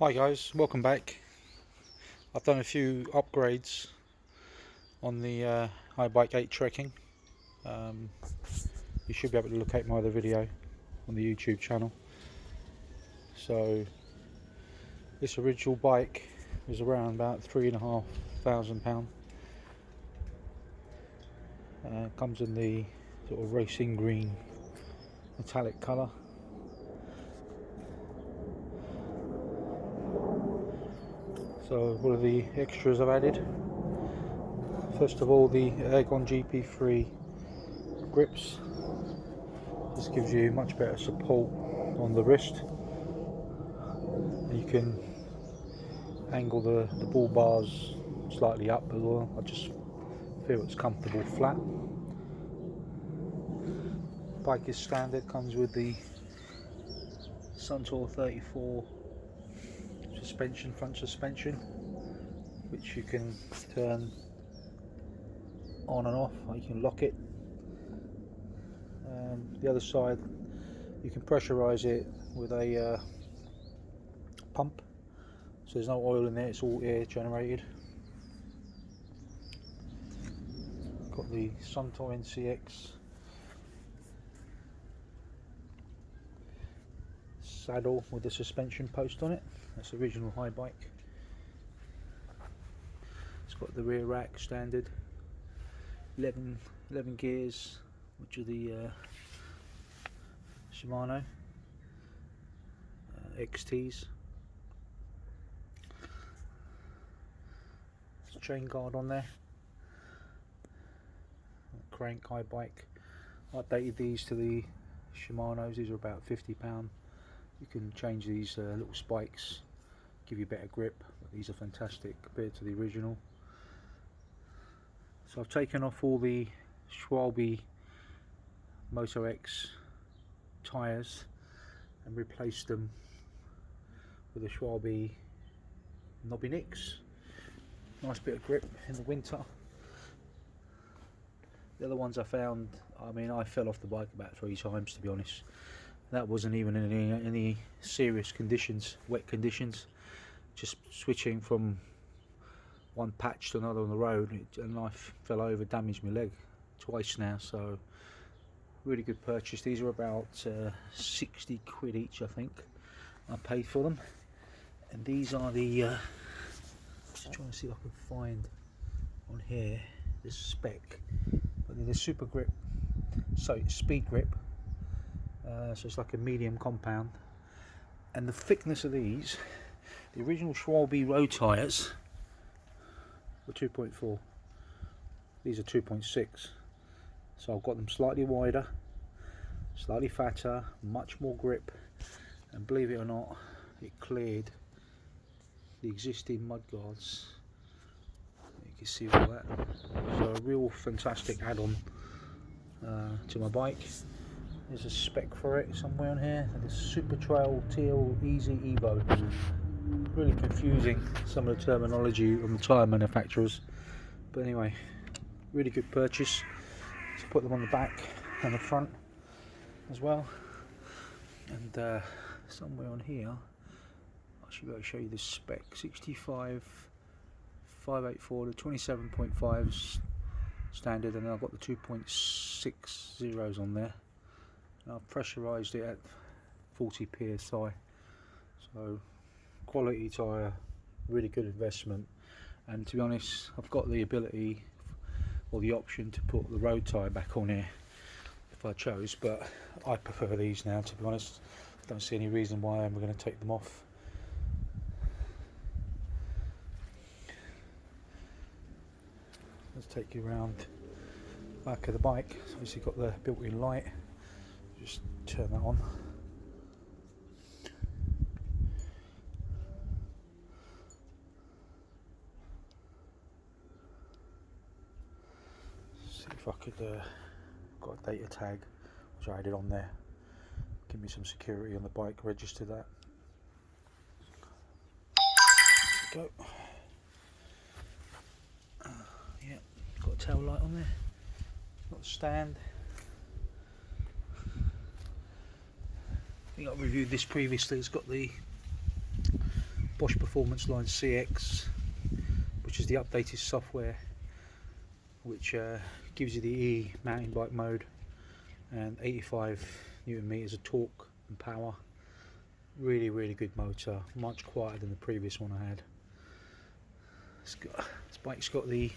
Hi guys, welcome back. I've done a few upgrades on the Haibike 8 trekking. You should be able to locate my other video on the YouTube channel. So this original bike was around about £3,500. Comes in the sort of racing green metallic colour. So what are the extras I've added? First of all, the Ergon GP3 grips. This gives you much better support on the wrist. You can angle the ball bars slightly up as well. I just feel it's comfortable flat. Bike is standard, comes with the Suntour 34 suspension, front suspension, which you can turn on and off, or you can lock it. The other side, you can pressurise it with a pump, so there's no oil in there, it's all air generated. Got the Suntour NCX saddle with the suspension post on it. That's the original Haibike. It's got the rear rack standard, 11 gears, which are the Shimano XTs. There's a chain guard on there. Crank Haibike. I updated these to the Shimanos. These are about £50. You can change these little spikes, give you better grip, but these are fantastic compared to the original. So I've taken off all the Schwalbe Moto X tyres and replaced them with the Schwalbe Knobby Nicks. Nice bit of grip in the winter. The other ones I found, I mean, I fell off the bike about 3 times, to be honest. That wasn't even in any serious conditions, wet conditions. Just switching from one patch to another on the road, and I fell over, damaged my leg twice now. So really good purchase. These are about 60 quid each, I think. I paid for them. And these are the just trying to see if I can find on here the spec, but they're the super grip, so it's speed grip, so it's like a medium compound. And the thickness of these, the original Schwalbe road tyres were 2.4, these are 2.6, so I've got them slightly wider, slightly fatter, much more grip, and believe it or not, it cleared the existing mud guards. You can see all that. So a real fantastic add-on to my bike. There's a spec for it somewhere on here. There's Super Trail Teal Easy Evo. Really confusing, some of the terminology on the tyre manufacturers. But anyway, really good purchase. To put them on the back and the front as well. And somewhere on here, I should be able to show you the spec. 65 584 to 27.5 standard, and then I've got the 2.60s on there. And I've pressurised it at 40 psi. So quality tyre, really good investment. And to be honest, I've got the ability or the option to put the road tyre back on here if I chose, but I prefer these now, to be honest. I don't see any reason why I'm going to take them off. Let's take you around the back of the bike. It's obviously got the built-in light. Just turn that on. See if I could got a data tag which I added on there. Give me some security on the bike. Register that. There we go. Yeah, got a tail light on there. Got the stand. I think I reviewed this previously. It's got the Bosch Performance Line CX, which is the updated software, which gives you the E mountain bike mode and 85 Newton meters of torque and power. Really good motor, much quieter than the previous one I had. This bike's got the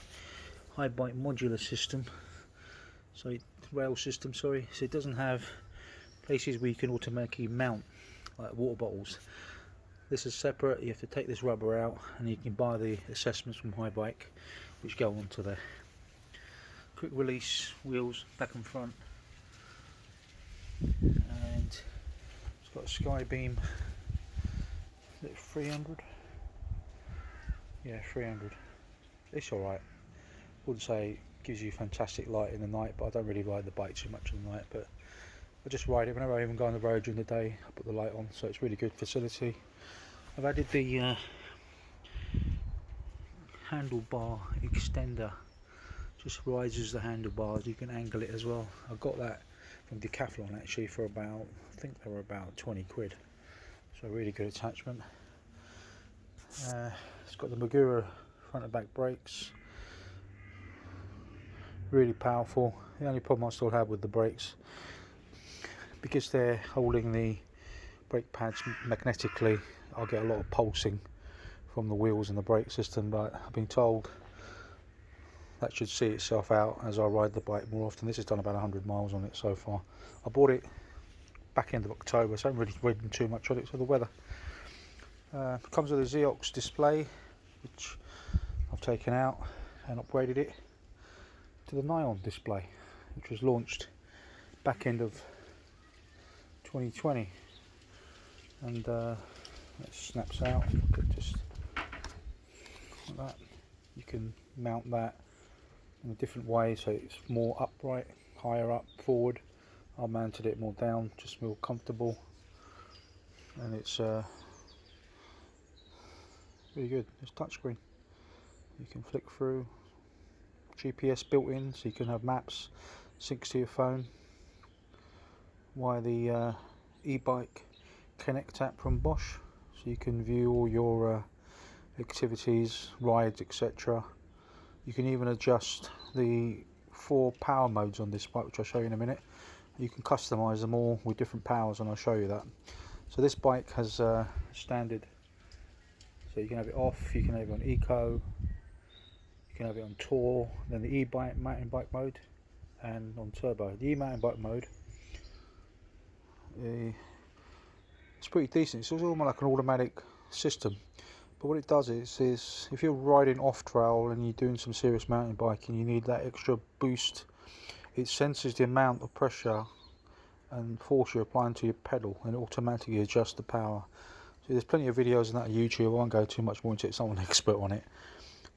Haibike modular system, so rail system, sorry. So it doesn't have places where you can automatically mount like water bottles. This is separate. You have to take this rubber out, and you can buy the assessments from Haibike, which go onto there. Quick release wheels, back and front, and it's got a sky beam. Is it 300? Yeah, 300. It's alright. Wouldn't say it gives you fantastic light in the night, but I don't really ride the bike too much in the night. But I just ride it whenever I even go on the road during the day. I put the light on, so it's really good facility. I've added the handlebar extender. Just rises the handlebars. You can angle it as well. I got that from Decathlon actually for about, I think they were about 20 quid. So really good attachment. It's got the Magura front and back brakes. Really powerful. The only problem I still have with the brakes, because they're holding the brake pads magnetically, I'll get a lot of pulsing from the wheels and the brake system, but I've been told that should see itself out as I ride the bike more often. This has done about 100 miles on it so far. I bought it back end of October, so I haven't really ridden too much on it for the weather. Comes with a Xeox display, which I've taken out and upgraded it to the Nyon display, which was launched back end of 2020, and it snaps out. Just like that. You can mount that in a different way, so it's more upright, higher up, forward. I mounted it more down, just more comfortable, and it's really good. It's touchscreen. You can flick through. GPS built in, so you can have maps, syncs to your phone. Via the e-bike Connect app from Bosch, so you can view all your activities, rides, etc. You can even adjust the 4 power modes on this bike, which I'll show you in a minute. You can customize them all with different powers, and I'll show you that. So this bike has standard, so you can have it off, you can have it on eco, you can have it on tour, then the e-bike mountain bike mode, and on turbo. The e-mountain bike mode, it's pretty decent. It's almost like an automatic system, but what it does is if you're riding off trail and you're doing some serious mountain biking, you need that extra boost. It senses the amount of pressure and force you're applying to your pedal, and it automatically adjusts the power. So there's plenty of videos on that on YouTube. I won't go too much more into it, someone expert on it.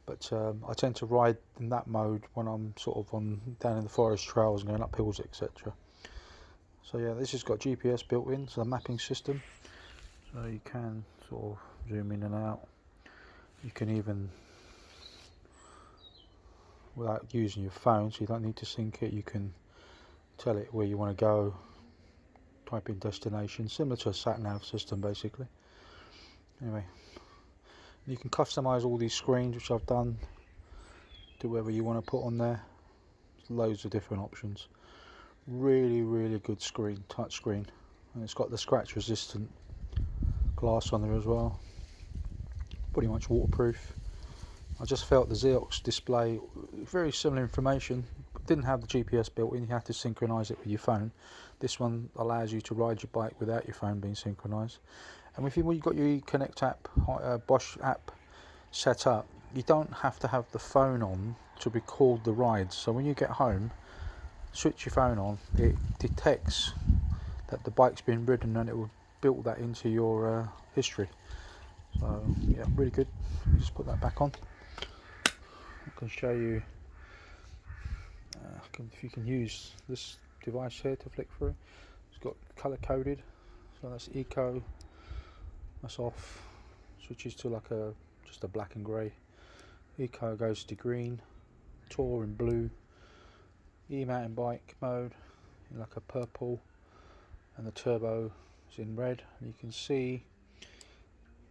But I tend to ride in that mode when I'm sort of down in the forest trails and going up hills, etc. So yeah, this has got GPS built in, so the mapping system. So you can sort of zoom in and out. You can even, without using your phone, so you don't need to sync it, you can tell it where you want to go, type in destination, similar to a sat-nav system basically. Anyway, you can customize all these screens, which I've done, to whatever you want to put on there. There's loads of different options. Really good screen, touch screen, and it's got the scratch resistant glass on there as well. Pretty much waterproof. I just felt the Xeox display, very similar information, but didn't have the GPS built in. You have to synchronize it with your phone. This one allows you to ride your bike without your phone being synchronized. And when you've got your Connect app, Bosch app set up, you don't have to have the phone on to record the rides. So when you get home, switch your phone on, it detects that the bike's been ridden, and it will build that into your history. So yeah, really good. Just put that back on. I can show you if you can use this device here to flick through. It's got color coded, so that's eco, that's off, switches to like just a black and grey. Eco goes to green, tour in blue, e-mountain bike mode in like a purple, and the turbo is in red. And you can see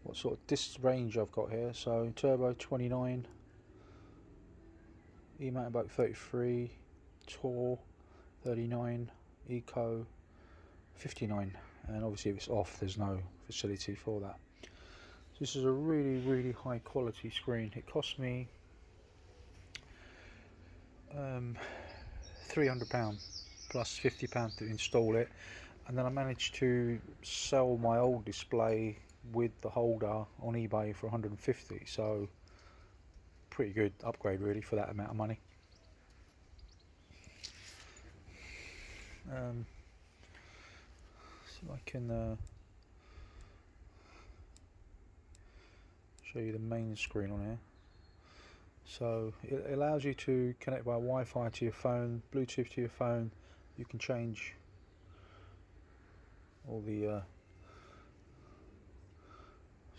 what sort of distance range I've got here. So turbo 29, E-mountain bike 33, tour 39, eco 59, and obviously if it's off there's no facility for that. So this is a really high quality screen. It cost me £300 plus £50 to install it, and then I managed to sell my old display with the holder on eBay for 150, so pretty good upgrade really for that amount of money. See if I can show you the main screen on here. So it allows you to connect by Wi-Fi to your phone, Bluetooth to your phone. You can change all the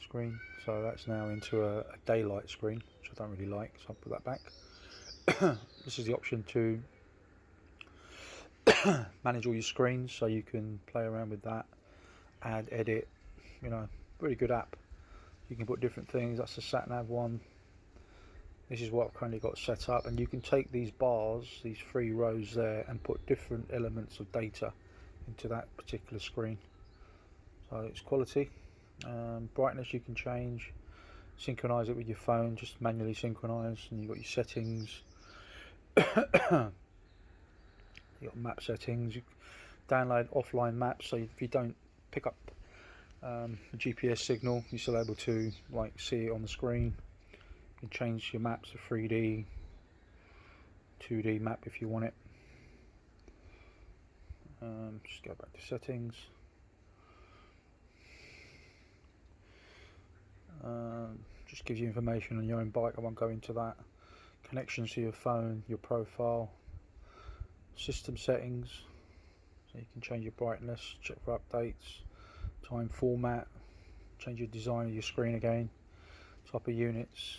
screen. So that's now into a daylight screen, which I don't really like, so I'll put that back. This is the option to manage all your screens, so you can play around with that, add, edit, you know, really good app. You can put different things. That's the sat nav one. This is what I've currently got set up, and you can take these bars, these 3 rows there, and put different elements of data into that particular screen. So it's quality. Brightness you can change, synchronize it with your phone, just manually synchronize, and you've got your settings. You've got map settings. You download offline maps, so if you don't pick up a GPS signal, you're still able to like see it on the screen. You can change your maps to 3D, 2D map if you want it. Just go back to settings. Just gives you information on your own bike. I won't go into that. Connections to your phone, your profile, system settings. So you can change your brightness, check for updates, time format, change your design of your screen again, type of units.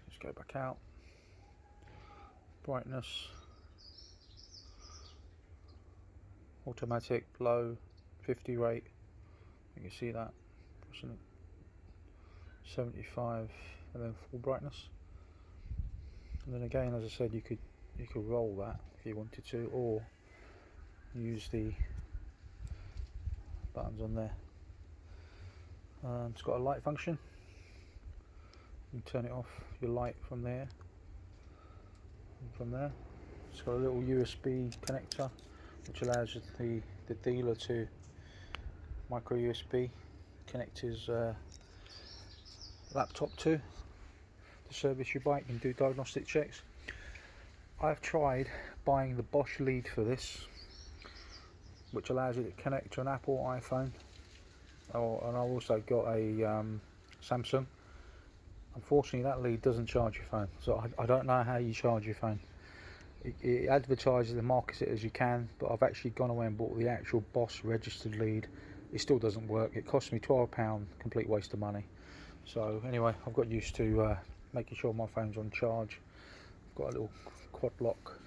Just go back out. Brightness, automatic, low, 50 rate. You can see that. 75, and then full brightness. And then again, as I said, you could roll that if you wanted to, or use the buttons on there. It's got a light function. You can turn it off, your light from there. And from there, it's got a little USB connector, which allows the dealer to micro USB connect his laptop to service your bike and do diagnostic checks. I've tried buying the Bosch lead for this, which allows you to connect to an Apple iPhone, and I've also got a Samsung. Unfortunately, that lead doesn't charge your phone, so I don't know how you charge your phone. It advertises and markets it as you can, but I've actually gone away and bought the actual Bosch registered lead. It still doesn't work. It cost me £12, complete waste of money. So anyway, I've got used to making sure my phone's on charge. I've got a little quad lock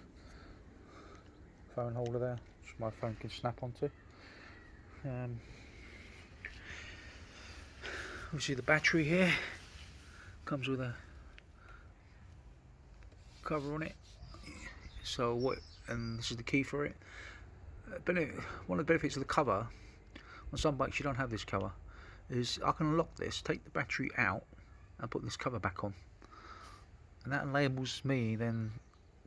phone holder there, which my phone can snap onto. Obviously the battery here comes with a cover on it. So and this is the key for it. One of the benefits of the cover, on some bikes you don't have this cover, is I can unlock this, take the battery out and put this cover back on, and that enables me then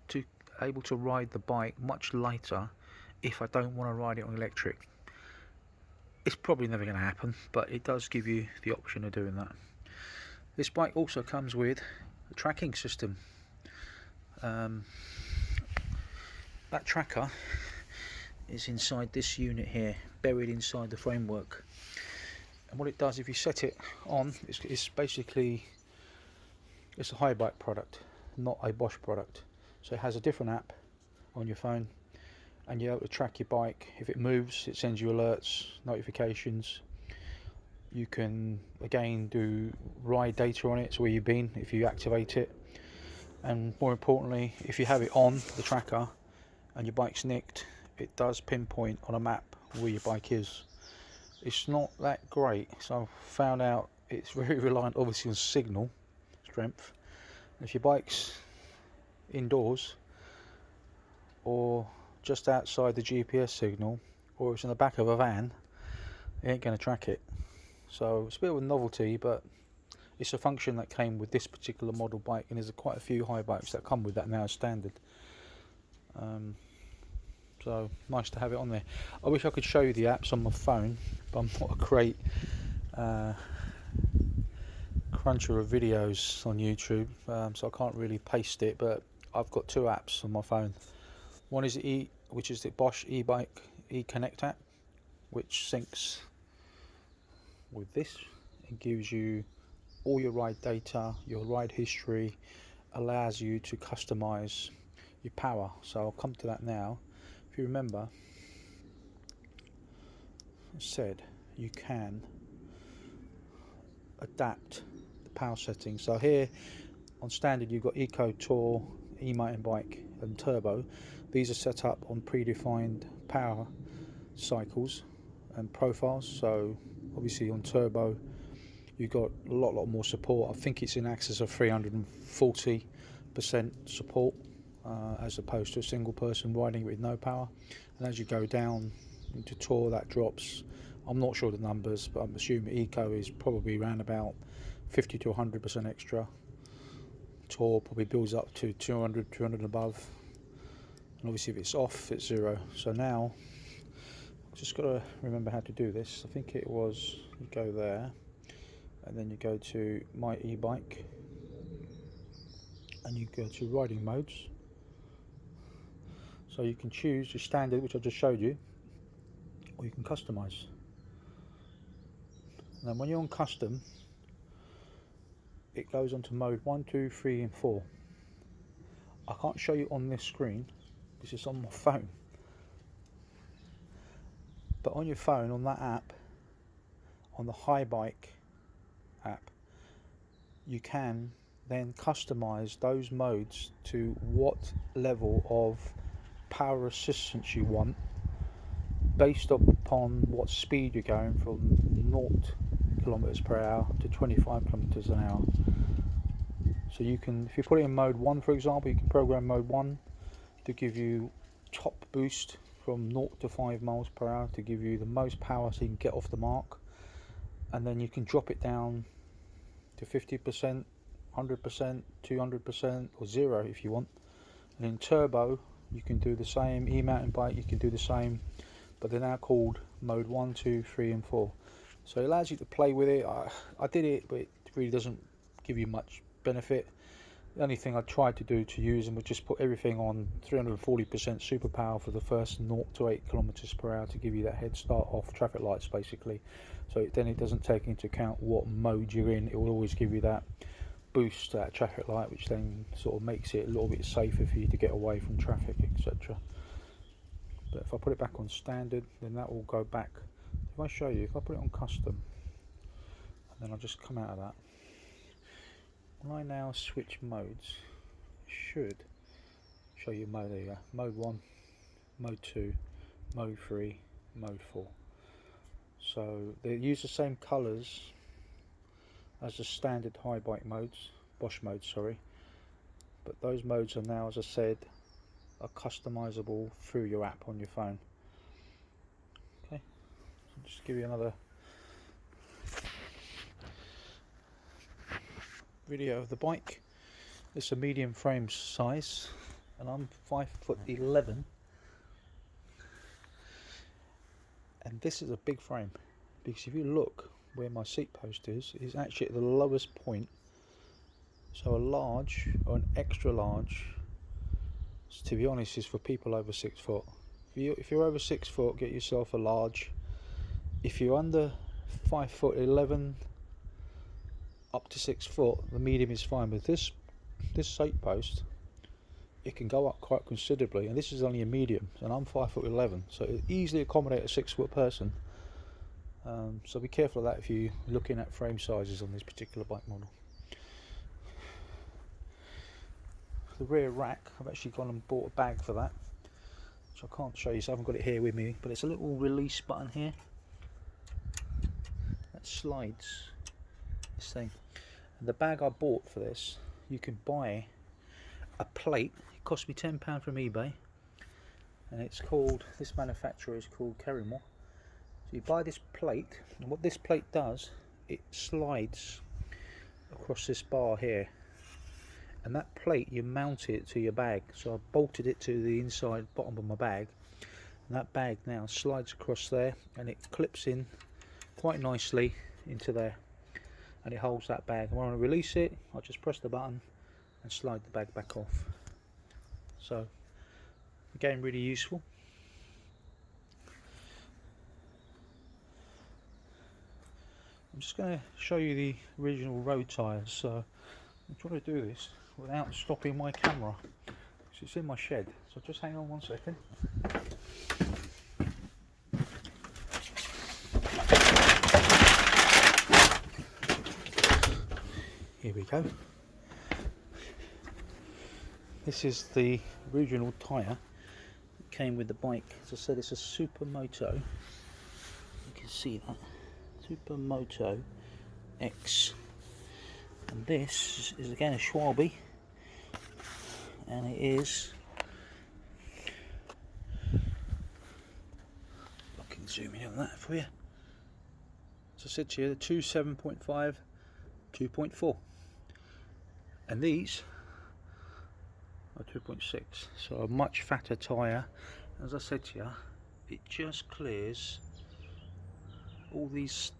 to able to ride the bike much lighter if I don't want to ride it on electric. It's probably never going to happen, but it does give you the option of doing that. This bike also comes with a tracking system. That tracker is inside this unit here, buried inside the framework. And what it does, if you set it on, it's basically, it's a Haibike product, not a Bosch product. So it has a different app on your phone, and you're able to track your bike. If it moves, it sends you alerts, notifications. You can again do ride data on it, so where you've been if you activate it. And more importantly, if you have it on the tracker and your bike's nicked, it does pinpoint on a map where your bike is. it's not that great. So I found out it's very reliant obviously on signal strength. And if your bike's indoors or just outside the GPS signal, or it's in the back of a van, it ain't going to track it. So it's a bit of a novelty, but it's a function that came with this particular model bike, and there's quite a few Haibikes that come with that now as standard. So nice to have it on there. I wish I could show you the apps on my phone, but I'm not a great cruncher of videos on YouTube, so I can't really paste it. But I've got two apps on my phone. One is which is the Bosch e-bike e-connect app, which syncs with this. It gives you all your ride data, your ride history, allows you to customize your power. So I'll come to that now. If you remember, I said you can adapt the power settings. So here on standard you've got Eco, Tour, e-mountain bike and Turbo. These are set up on predefined power cycles and profiles. So obviously on Turbo you've got a lot more support. I think it's in excess of 340% support, as opposed to a single person riding with no power. And as you go down into Tour, that drops. I'm not sure the numbers, but I'm assuming Eco is probably around about 50 to 100% extra. Tour probably builds up to 200 above, and obviously if it's off, it's zero. So now I've just got to remember how to do this. I think it was, you go there and then you go to my e-bike and you go to riding modes. So you can choose your standard, which I just showed you, or you can customize. And then when you're on custom, it goes on to mode 1, 2, 3 and 4. I can't show you on this screen, this is on my phone. But on your phone, on that app, on the Haibike app, you can then customize those modes to what level of power assistance you want, based upon what speed you're going from 0 kilometers per hour to 25 kilometers an hour. So you can, if you put it in mode 1 for example, you can program mode 1 to give you top boost from 0 to 5 miles per hour, to give you the most power so you can get off the mark, and then you can drop it down to 50%, 100%, 200% or 0 if you want. And in Turbo you can do the same. E-mountain bike you can do the same, but they're now called mode 1, 2, 3 and 4. So it allows you to play with it. I did it, but it really doesn't give you much benefit. The only thing I tried to do to use them was just put everything on 340% super power for the first 0 to 8 kilometers per hour to give you that head start off traffic lights basically. So then it doesn't take into account what mode you're in. It will always give you that boost at traffic light, which then sort of makes it a little bit safer for you to get away from traffic, etc. But if I put it back on standard, then that will go back. If I show you, if I put it on custom, and then I'll just come out of that. When I now switch modes, it should show you mode. There you go. Mode 1, mode 2, mode 3, mode 4. So they use the same colours as the standard Haibike modes, Bosch modes, sorry. But those modes are now, as I said, are customizable through your app on your phone. Okay, so just give you another video of the bike. It's a medium frame size, and I'm 5'11", and this is a big frame, because if you look where my seat post is actually at the lowest point. So a large or an extra large, to be honest, is for people over 6 foot. If you're over 6 foot, get yourself a large. If you're under 5'11", up to 6 foot, the medium is fine. With this seat post, it can go up quite considerably, and this is only a medium, and I'm 5'11", so it easily accommodate a 6 foot person. So be careful of that if you're looking at frame sizes on this particular bike model. The rear rack, I've actually gone and bought a bag for that, which I can't show you, so I haven't got it here with me, but it's a little release button here. slides, this thing. And the bag I bought for this, you can buy a plate. It cost me £10 from eBay, and it's called, this manufacturer is called Carrymore. So you buy this plate, and what this plate does, it slides across this bar here, and that plate, you mount it to your bag. So I bolted it to the inside bottom of my bag, and that bag now slides across there, and it clips in quite nicely into there, and it holds that bag. And when I release it, I just press the button and slide the bag back off. So again, really useful. I'm just going to show you the original road tyres. So I'm trying to do this without stopping my camera, because it's in my shed. So just hang on 1 second. Here we go. This is the original tyre that came with the bike. As I said, it's a Supermoto. You can see that. Supermoto X. And this is again a Schwalbe. And it is, I can zoom in on that for you. As I said to you, the 2.7.5, 2.4. And these are 2.6, so a much fatter tyre. As I said to you, it just clears all these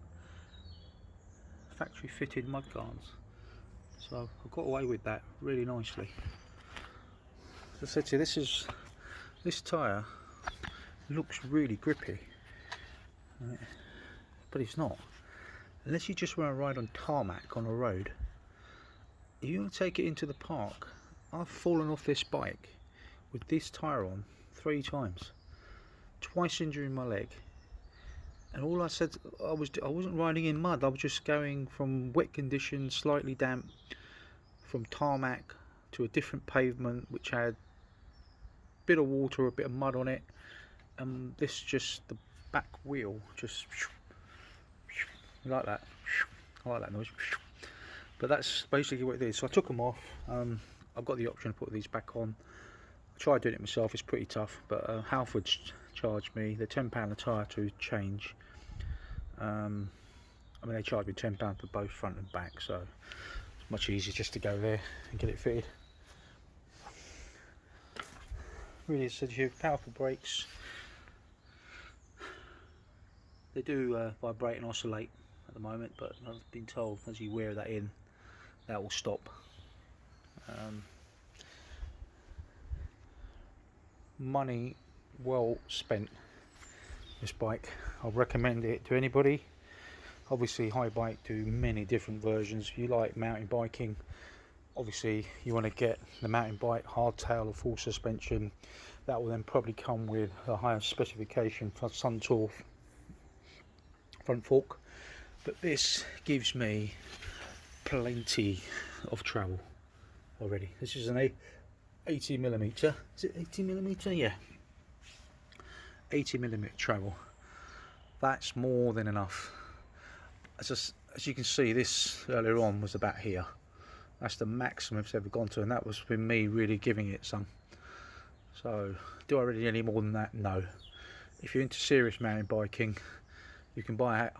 factory fitted mud guards. So I got away with that really nicely. As I said to you, this tyre looks really grippy, but it's not. Unless you just want to ride on tarmac on a road. If you want to take it into the park, I've fallen off this bike with this tyre on 3 times, twice injuring my leg. And all I said, I wasn't riding in mud. I was just going from wet conditions, slightly damp, from tarmac to a different pavement which had a bit of water, a bit of mud on it, and this just, the back wheel just, you like that? I like that noise. But that's basically what it is. So I took them off. I've got the option to put these back on. I tried doing it myself, it's pretty tough, but Halford's charged me the £10 a tyre to change. I mean, they charged me £10 for both front and back, so it's much easier just to go there and get it fitted. Really sensitive, powerful brakes. They do vibrate and oscillate at the moment, but I've been told as you wear that in, that will stop. Money well spent, this bike. I'll recommend it to anybody. Obviously Haibike do many different versions. If you like mountain biking, obviously you want to get the mountain bike hardtail or full suspension. That will then probably come with a higher specification for Suntour front fork, but this gives me plenty of travel already. This is an 80mm. Is it 80mm? Yeah, 80mm travel. That's more than enough. As you can see, this earlier on was about here. That's the maximum it's ever gone to, and that was with me really giving it some. So do I really need any more than that? No. If you're into serious mountain biking, you can buy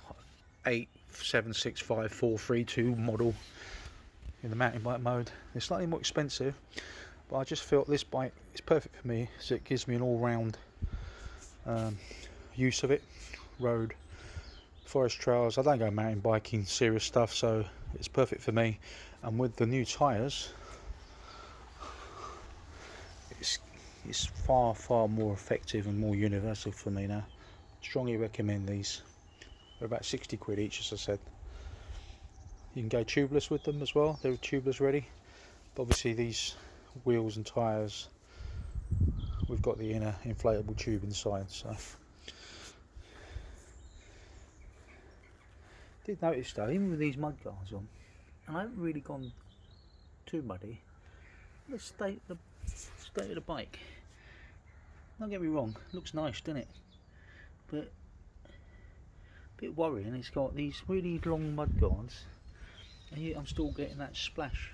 a 8765432 model in the mountain bike mode. It's slightly more expensive, but I just felt this bike is perfect for me, so it gives me an all-round use of it. Road, forest trails. I don't go mountain biking serious stuff, so it's perfect for me. And with the new tyres, it's far more effective and more universal for me now. Strongly recommend these. They're about 60 quid each, as I said. You can go tubeless with them as well. They're tubeless ready. But obviously these wheels and tyres, we've got the inner inflatable tube inside. So did notice though, even with these mud guards on, and I haven't really gone too muddy. The state of the bike. Don't get me wrong, it looks nice, doesn't it? But bit worrying. It's got these really long mud guards, and yet I'm still getting that splash.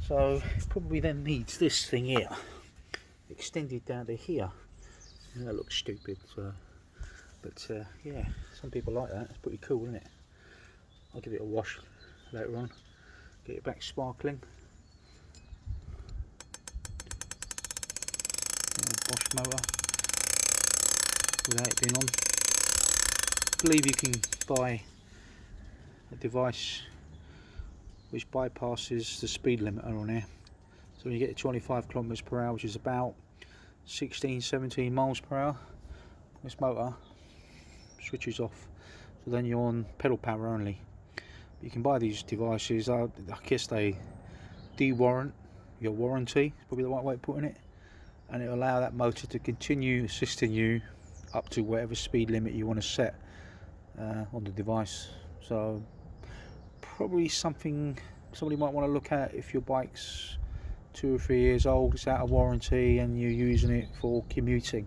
So it probably then needs this thing here extended down to here. And that looks stupid. So, but yeah, some people like that. It's pretty cool, isn't it? I'll give it a wash later on. Get it back sparkling. Bosch motor without it being on. I believe you can buy a device which bypasses the speed limiter on here. So when you get to 25 kilometers per hour, which is about 16-17 miles per hour, this motor switches off. So then you're on pedal power only. But you can buy these devices. I guess they de-warrant your warranty. Probably the right way of putting it. And it'll allow that motor to continue assisting you up to whatever speed limit you want to set on the device. So probably something somebody might want to look at if your bike's 2 or 3 years old, it's out of warranty, and you're using it for commuting.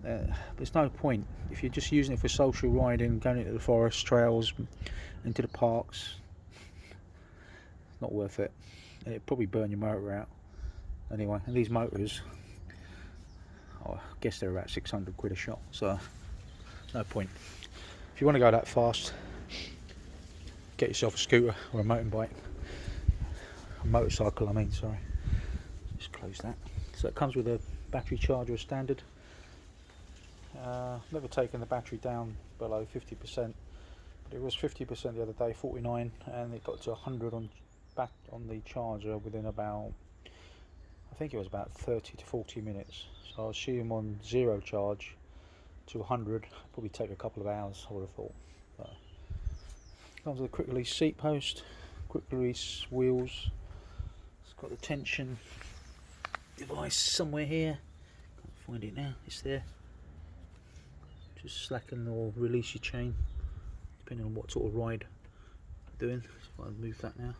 There's no point if you're just using it for social riding, going into the forest trails, into the parks. It's not worth it. It'd probably burn your motor out. Anyway, and these motors, I guess they're about 600 quid a shot, so no point. If you want to go that fast, get yourself a scooter or a motorbike. A motorcycle, I mean, sorry. Just close that. So it comes with a battery charger as standard. Never taken the battery down below 50%, but it was 50% the other day, 49, and it got to 100 on the charger within about, I think it was about 30 to 40 minutes. So I assume on zero charge to 100, probably take a couple of hours, I would have thought. But comes with a quick release seat post, quick release wheels. It's got the tension device somewhere here. Can't find it now. It's there. Just slacken or release your chain, depending on what sort of ride you're doing. So I'll move that now.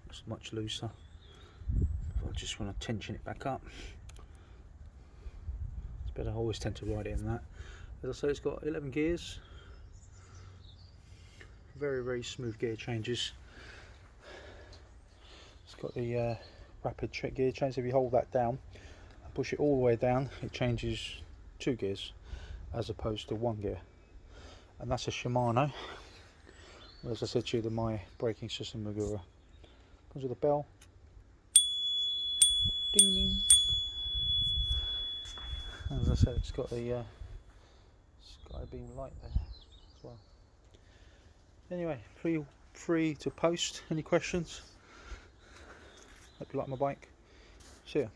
It's much looser. I just want to tension it back up. It's better. I always tend to ride it in that. As I say, it's got 11 gears. Very, very smooth gear changes. It's got the rapid check gear change. If you hold that down and push it all the way down, it changes 2 gears as opposed to 1 gear. And that's a Shimano. As I said to you, my braking system Magura. Comes with a bell. Ding ding. As I said, it's got the sky beam light there as well. Anyway, feel free to post any questions. Hope you like my bike. See ya.